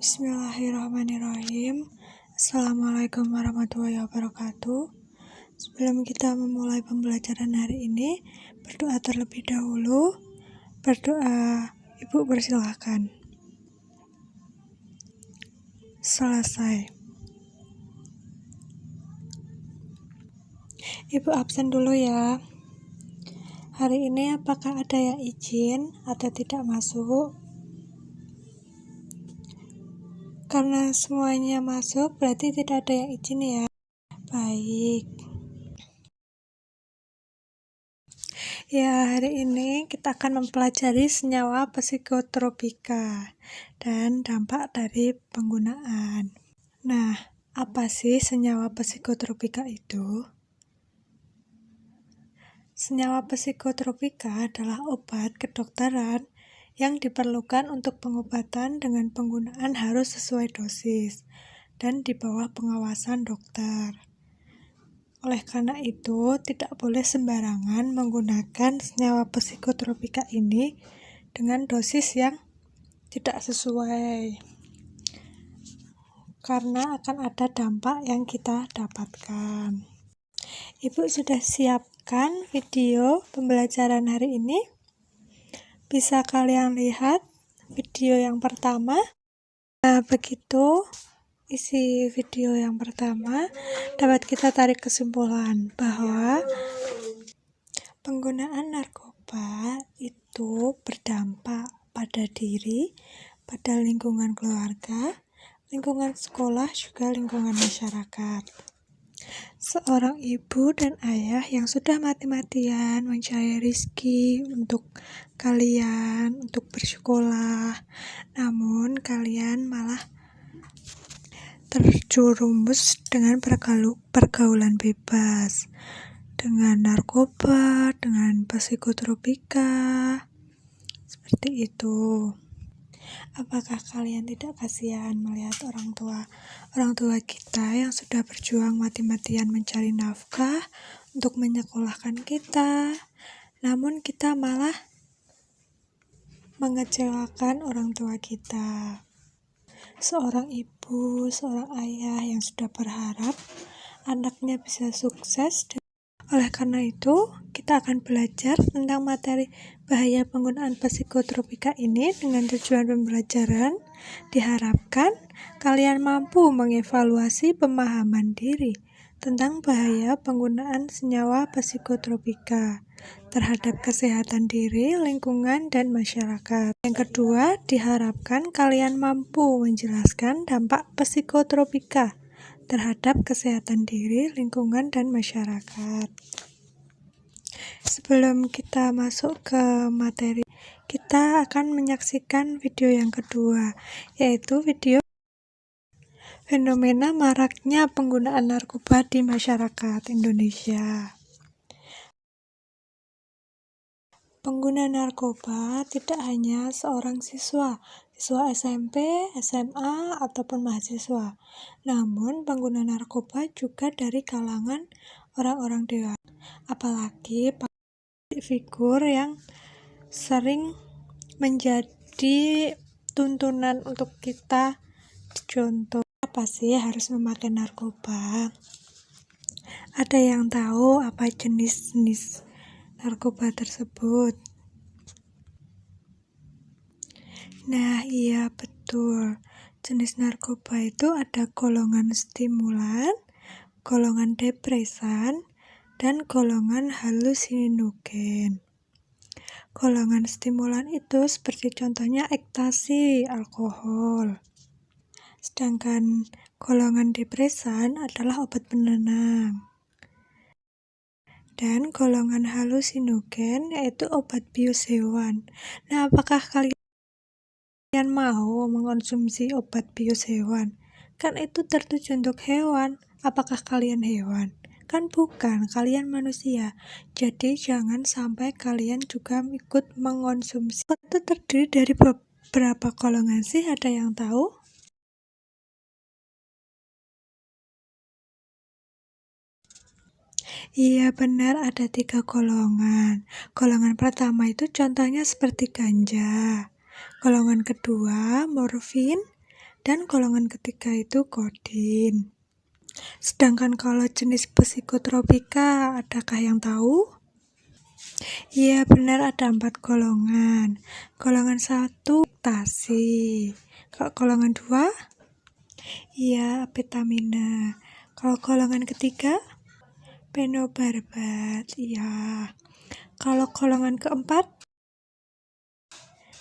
Bismillahirrahmanirrahim. Assalamualaikum warahmatullahi wabarakatuh. Sebelum kita memulai pembelajaran hari ini, berdoa terlebih dahulu. Berdoa, Ibu persilahkan. Selesai. Ibu absen dulu ya. Hari ini apakah ada yang izin atau tidak masuk? Karena semuanya masuk, berarti tidak ada yang izin ya. Baik. Ya, hari ini kita akan mempelajari senyawa psikotropika dan dampak dari penggunaan. Nah, apa sih senyawa psikotropika itu? Senyawa psikotropika adalah obat kedokteran yang diperlukan untuk pengobatan dengan penggunaan harus sesuai dosis dan di bawah pengawasan dokter. Oleh karena itu, tidak boleh sembarangan menggunakan senyawa psikotropika ini dengan dosis yang tidak sesuai, karena akan ada dampak yang kita dapatkan. Ibu sudah siapkan video pembelajaran hari ini? Bisa kalian lihat video yang pertama. Nah, begitu isi video yang pertama, dapat kita tarik kesimpulan bahwa penggunaan narkoba itu berdampak pada diri, pada lingkungan keluarga, lingkungan sekolah, juga lingkungan masyarakat. Seorang ibu dan ayah yang sudah mati-matian mencari rezeki untuk kalian, untuk bersekolah, namun kalian malah terjerumus dengan pergaulan bebas, dengan narkoba, dengan psikotropika, seperti itu. Apakah kalian tidak kasihan melihat orang tua kita yang sudah berjuang mati-matian mencari nafkah untuk menyekolahkan kita, namun kita malah mengecewakan orang tua kita? Seorang ibu, seorang ayah yang sudah berharap anaknya bisa sukses. Oleh karena itu, kita akan belajar tentang materi bahaya penggunaan psikotropika ini. Dengan tujuan pembelajaran, diharapkan kalian mampu mengevaluasi pemahaman diri tentang bahaya penggunaan senyawa psikotropika terhadap kesehatan diri, lingkungan, dan masyarakat. Yang kedua, diharapkan kalian mampu menjelaskan dampak psikotropika terhadap kesehatan diri, lingkungan, dan masyarakat. Sebelum kita masuk ke materi, kita akan menyaksikan video yang kedua, yaitu video fenomena maraknya penggunaan narkoba di masyarakat Indonesia. Pengguna narkoba tidak hanya seorang siswa SMP, SMA, ataupun mahasiswa. Namun, pengguna narkoba juga dari kalangan orang-orang dewasa. Apalagi figur yang sering menjadi tuntunan untuk kita contoh. Apa sih harus memakai narkoba? Ada yang tahu apa jenis-jenis narkoba tersebut? Nah, iya betul. Jenis narkoba itu ada golongan stimulan, golongan depresan, dan golongan halusinogen. Golongan stimulan itu seperti contohnya ekstasi, alkohol. Sedangkan golongan depresan adalah obat penenang. Dan golongan halusinogen yaitu obat bius hewan. Nah, apakah kalian mau mengonsumsi obat bius hewan? Kan itu tertuju untuk hewan. Apakah kalian hewan? Kan bukan, kalian manusia. Jadi jangan sampai kalian juga ikut mengonsumsi. Itu terdiri dari beberapa golongan sih? Ada yang tahu? Iya benar, ada 3 golongan. Golongan pertama itu contohnya seperti ganja. Golongan kedua morfin, Dan golongan ketiga itu Kodim. Sedangkan kalau jenis psikotropika, adakah yang tahu? Iya benar, ada 4 golongan. Golongan 1 ekstasi. Kalau golongan 2? Iya, amfetamina. Kalau golongan ketiga? Penobarbital. Iya. Kalau golongan keempat?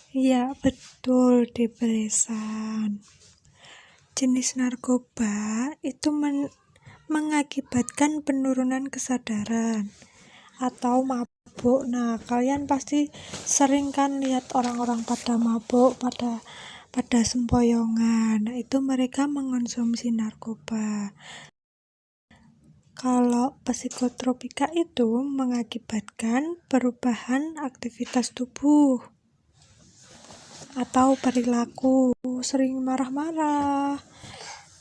Iya, betul, depresan. Jenis narkoba itu mengakibatkan penurunan kesadaran atau mabuk. Nah, kalian pasti sering kan lihat orang-orang pada mabuk, pada sempoyongan. Nah, itu mereka mengonsumsi narkoba. Kalau psikotropika itu mengakibatkan perubahan aktivitas tubuh atau perilaku, sering marah-marah,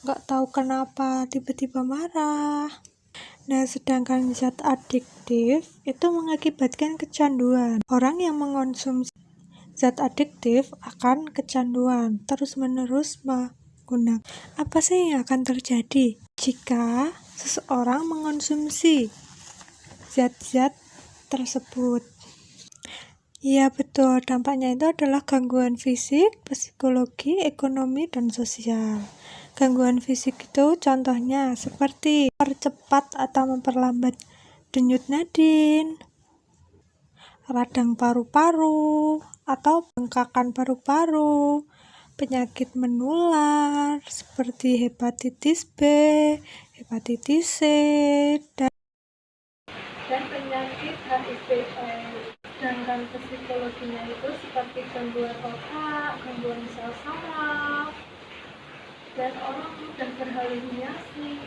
nggak tahu kenapa tiba-tiba marah. Nah, sedangkan zat adiktif itu mengakibatkan kecanduan. Orang yang mengonsumsi zat adiktif akan kecanduan, terus-menerus menggunakan. Apa sih yang akan terjadi jika seseorang mengonsumsi zat-zat tersebut? Iya betul, dampaknya itu adalah gangguan fisik, psikologi, ekonomi, dan sosial. Gangguan fisik itu contohnya seperti mempercepat atau memperlambat denyut nadin, radang paru-paru, atau bengkakan paru-paru, penyakit menular seperti hepatitis B, hepatitis C, dan penyakit HIV/AIDS. Sedangkan psikologinya itu seperti gangguan otak, gangguan sel saraf, dan orang mudah berhalusinasi,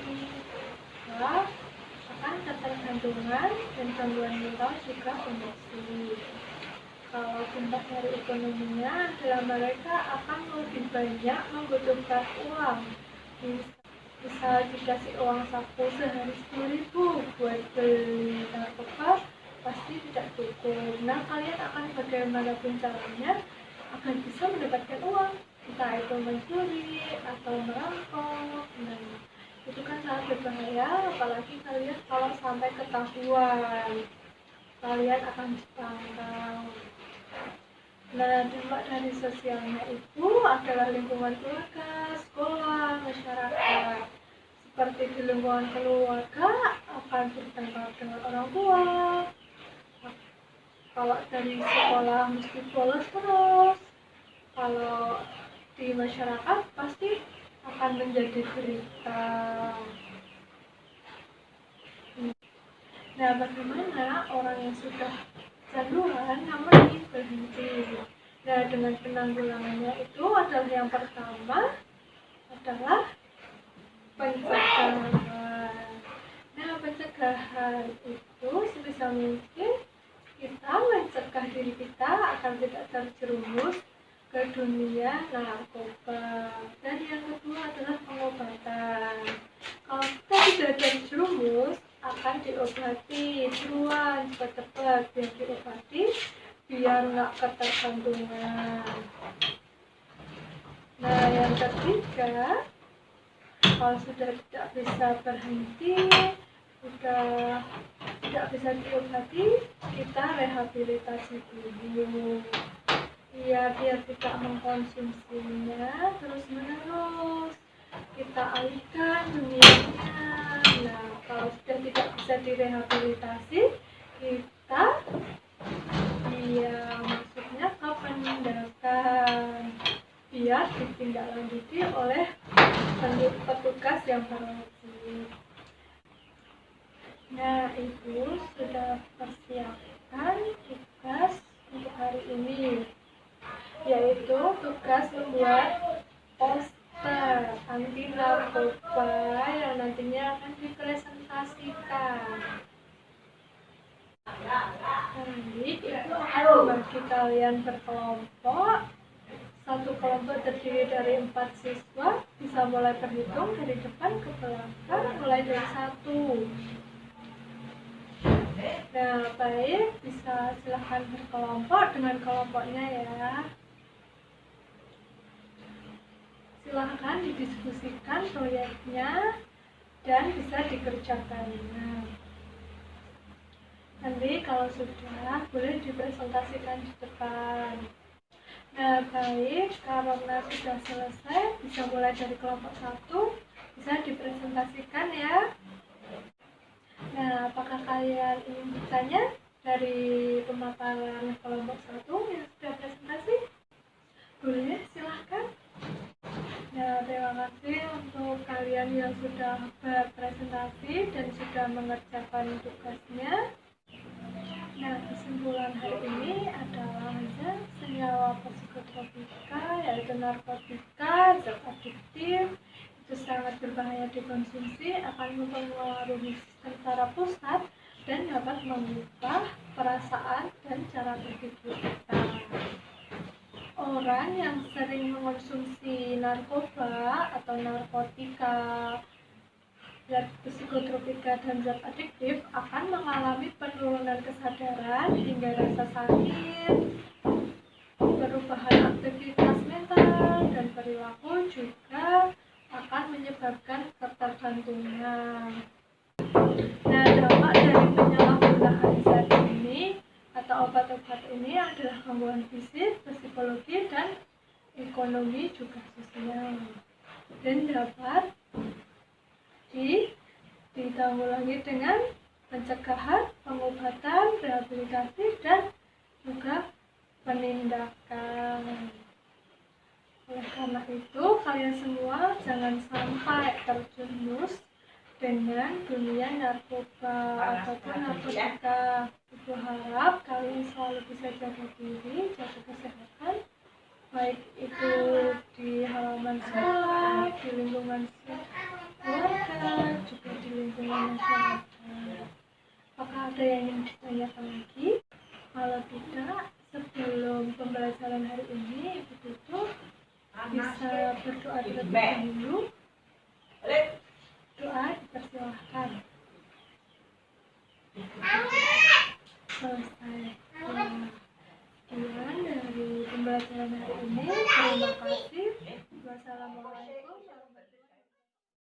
akan ketergantungan dan gangguan mental juga emosi. Kalau dampak dari ekonominya adalah mereka akan lebih banyak membutuhkan uang. Misal dikasih uang saku sehari 10.000 buat beli narkoba, pasti tidak cukup. Nah, kalian akan bagaimanapun caranya akan bisa mendapatkan uang, entah itu mencuri atau merampok. Nah, itu kan sangat berbahaya, apalagi kalian kalau sampai ketahuan, kalian akan ditangkap. Nah, dampak dari sosialnya itu adalah lingkungan keluarga, sekolah, masyarakat. Seperti di lingkungan keluarga akan bertengkar dengan orang tua. Kalau dari sekolah mesti bolos terus. Kalau di masyarakat pasti akan menjadi berita. Nah, bagaimana orang yang sudah canduan namun ingin berhenti? Nah, dengan penanggulangannya itu adalah yang pertama adalah pencegahan. Nah, pencegahan itu sebisa mungkin kita mencegah diri kita agar tidak terjerumus ke dunia narkoba. Dan yang kedua adalah pengobatan. Kalau kita tidak terjerumus, akan diobati buruan, cepat-cepat biar diobati, biar nggak ketergantungan. Nah, yang ketiga, kalau sudah tidak bisa berhenti, sudah tidak bisa diobati, kita rehabilitasi dulu. Ya, biar tidak mengkonsumsinya terus-menerus. Kita alihkan dunianya. Nah, kalau sudah tidak bisa direhabilitasi, kita maksudnya ke penindakan biar ditindaklanjuti oleh petugas yang berwajib. Nah, ibu sudah persiapkan tugas untuk hari ini, yaitu tugas membuat poster anti narkoba yang nantinya akan dipresentasikan. Nanti ibu akan membagi kalian berkelompok. Satu kelompok terdiri dari 4 siswa, bisa mulai berhitung dari depan ke belakang, mulai dari 1. Nah, baik, bisa silahkan berkelompok dengan kelompoknya ya. silahkan didiskusikan proyeknya dan bisa dikerjakan. Nanti kalau sudah boleh dipresentasikan di depan. Nah, baik, karena sudah selesai, bisa mulai dari kelompok 1, bisa dipresentasikan ya. Nah, apakah kalian ingin bertanya dari pemaparan kelompok 1 yang sudah presentasi? Boleh, silahkan. Nah, terima kasih untuk kalian yang sudah berpresentasi dan sudah mengerjakan tugasnya. Nah, kesimpulan hari ini adalah senyawa psikotropika, yaitu narkotika, zat adiktif, itu sangat berbahaya dikonsumsi, akan mempengaruhi sistem saraf pusat dan dapat mengubah perasaan dan cara berpikir kita. Orang yang sering mengonsumsi narkoba atau narkotika, zat psikotropika dan zat adiktif akan mengalami penurunan kesadaran hingga rasa sakit, perubahan aktivitas mental dan perilaku, juga akan menyebabkan ketergantungan. Nah, dampak dari penyalahgunaan zat ini atau obat-obat ini adalah gangguan fisik, psikologi, dan ekonomi juga sosial, dan dapat ditanggulangi dengan pencegahan, pengobatan, rehabilitasi, dan juga penindakan. Oleh karena itu, kalian semua jangan sampai terjerumus dengan dunia narkoba ataupun narkotika. Ibu harap kalian selalu bisa jaga diri, jaga kesehatan, baik itu di halaman sekolah, di lingkungan keluarga, juga di lingkungan masyarakat. Apakah ada yang ingin ditanyakan lagi? Kalau tidak, sebelum pembelajaran hari ini, Ibu tutup, bisa berdoa terlebih dahulu. Doa dipersilahkan. Selesai. Sekian dari pembelajaran hari ini. Terima kasih. Wassalamualaikum.